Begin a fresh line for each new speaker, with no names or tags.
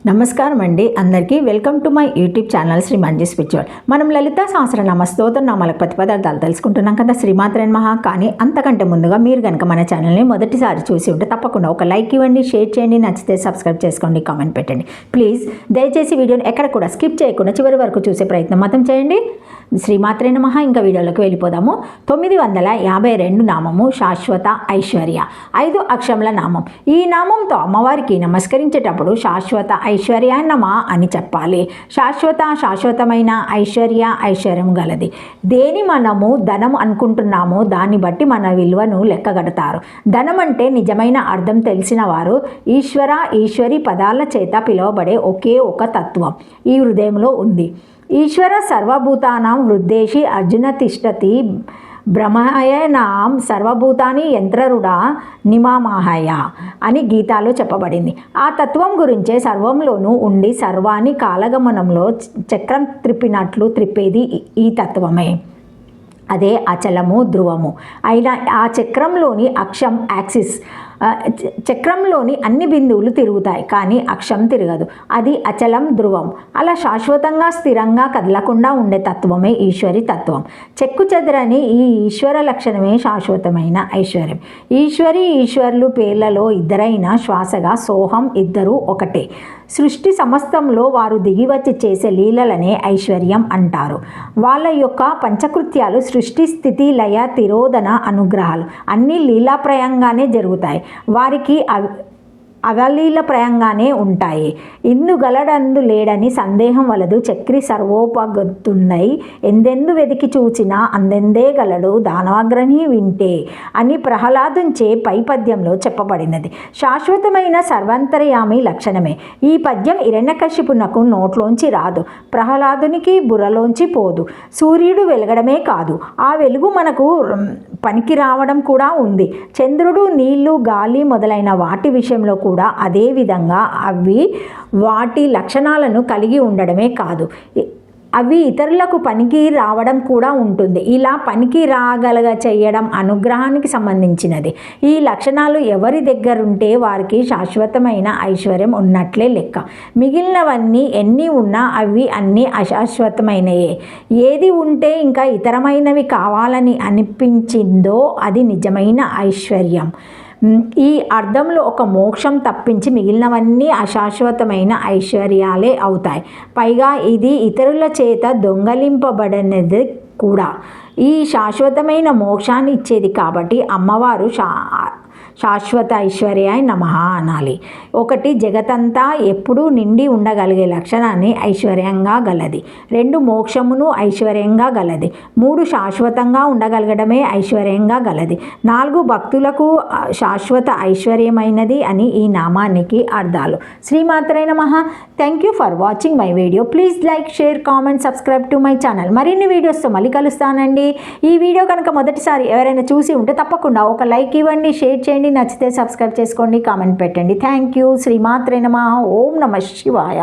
నమస్కారం అండి అందరికీ welcome to my YouTube channel Shri Manju spiritual. మనం లలితా సహస్రనామ స్తోత్ర నామాల ప్రతిపదార్థాలు తెలుసుకుంటున్నాం కదా, శ్రీమాత్రే నమః. కానీ అంతకంటే ముందుగా మీరు కనుక మన ఛానల్ని మొదటిసారి చూసి ఉంటే తప్పకుండా ఒక లైక్ ఇవ్వండి, షేర్ చేయండి, నచ్చితే సబ్స్క్రైబ్ చేసుకోండి, కామెంట్ పెట్టండి. ప్లీజ్ దయచేసి వీడియోని ఎక్కడ కూడా స్కిప్ చేయకుండా చివరి వరకు చూసే ప్రయత్నం మాత్రం చేయండి. శ్రీమాత్రే నమః. ఇంకా వీడియోలోకి వెళ్ళిపోదాము. 952 నామము శాశ్వత ఐశ్వర్య, 5 అక్షరముల నామం. ఈ నామంతో అమ్మవారికి నమస్కరించేటప్పుడు శాశ్వత ఐశ్వర్య నమః అని చెప్పాలి. శాశ్వతమైన ఐశ్వర్యం గలది. దేని మనము ధనం అనుకుంటున్నామో దాన్ని బట్టి మన విలువను లెక్కగడతారు. ధనం అంటే నిజమైన అర్థం తెలిసిన వారు ఈశ్వరి పదాల చేత పిలువబడే ఒకే ఒక తత్వం ఈ హృదయంలో ఉంది. ఈశ్వర సర్వభూతానాం హృద్దేశి అర్జున తిష్టతి బ్రహ్మయనాం సర్వభూతాని యంత్రరుడా నిమామాహయ అని గీతాలో చెప్పబడింది. ఆ తత్వం గురించే సర్వంలోనూ ఉండి సర్వాన్ని కాలగమనంలో చక్రం త్రిప్పినట్లు త్రిప్పేది ఈ తత్వమే. అదే అచలము ధ్రువము అయిన ఆ చక్రంలోని అక్షం యాక్సిస్. చక్రంలోని అన్ని బిందువులు తిరుగుతాయి కానీ అక్షం తిరగదు. అది అచలం ధ్రువం. అలా శాశ్వతంగా స్థిరంగా కదలకుండా ఉండే తత్వమే ఈశ్వరి తత్వం. చెక్కు చెదరని ఈ ఈశ్వర లక్షణమే శాశ్వతమైన ఐశ్వర్యం. ఈశ్వరులు పేర్లలో ఇద్దరైన శ్వాసగా సోహం ఇద్దరు ఒకటే. సృష్టి సమస్తంలో వారు దిగివచ్చి చేసే లీలలనే ఐశ్వర్యం అంటారు. వాళ్ళ యొక్క పంచకృత్యాలు సృష్టి స్థితి లయ తిరోధన అనుగ్రహాలు అన్నీ లీలాప్రయంగానే జరుగుతాయి. వారికి అవలీలప్రయంగానే ఉంటాయి. ఇందుగలడందు లేడని సందేహం వలదు. చక్రి సర్వోపగతున్నై ఎందెందు వెదికి చూచినా అందెందే గలడు దానవాగ్రహి వింటే అని ప్రహ్లాదుంచే పై పద్యంలో చెప్పబడినది. శాశ్వతమైన సర్వంతర్యామి లక్షణమే. ఈ పద్యం హిరణ్యకశిపునకు నోట్లోంచి రాదు, ప్రహ్లాదునికి బుర్రలోంచి పోదు. సూర్యుడు వెలగడమే కాదు, ఆ వెలుగు మనకు పనికి రావడం కూడా ఉంది. చంద్రుడు, నీళ్లు, గాలి మొదలైన వాటి విషయంలో కూడా అదే విధంగా అవి వాటి లక్షణాలను కలిగి ఉండడమే కాదు, అవి ఇతరులకు పనికి రావడం కూడా ఉంటుంది. ఇలా పనికి రాగలగా చేయడం అనుగ్రహానికి సంబంధించినది. ఈ లక్షణాలు ఎవరి దగ్గరుంటే వారికి శాశ్వతమైన ఐశ్వర్యం ఉన్నట్లే లెక్క. మిగిలినవన్నీ ఎన్ని ఉన్నా అవి అన్నీ అశాశ్వతమైనయే. ఏది ఉంటే ఇంకా ఇతరమైనవి కావాలని అనిపించిందో అది నిజమైన ఐశ్వర్యం. ఈ అర్థంలో ఒక మోక్షం తప్పించి మిగిలినవన్నీ అశాశ్వతమైన ఐశ్వర్యాలే అవుతాయి. పైగా ఇది ఇతరుల చేత దొంగలింపబడినది కూడా. ఈ శాశ్వతమైన మోక్షాన్ని ఇచ్చేది కాబట్టి అమ్మవారు శాశ్వత ఐశ్వర్యాయ నమః అనాలి. 1 జగతంతా ఎప్పుడూ నిండి ఉండగలిగే లక్షణాన్ని ఐశ్వర్యంగా గలది. 2 మోక్షమును ఐశ్వర్యంగా గలది. 3 శాశ్వతంగా ఉండగలగడమే ఐశ్వర్యంగా గలది. 4 భక్తులకు శాశ్వత ఐశ్వర్యమైనది అని ఈ నామానికి అర్థాలు. శ్రీమాత్రే నమః. Thank you for watching my video. Please like, share, comment, subscribe to my channel. మరిన్ని వీడియోస్తో మళ్ళీ కలుస్తానండి. ఈ వీడియో కనుక మొదటిసారి ఎవరైనా చూసి ఉంటే తప్పకుండా ఒక లైక్ ఇవ్వండి, షేర్ చేయండి, నచ్చితే సబ్స్క్రైబ్ చేసుకోండి, కామెంట్ పెట్టండి. Thank you. శ్రీమాత్రే నమః. ఓం నమః శివాయ.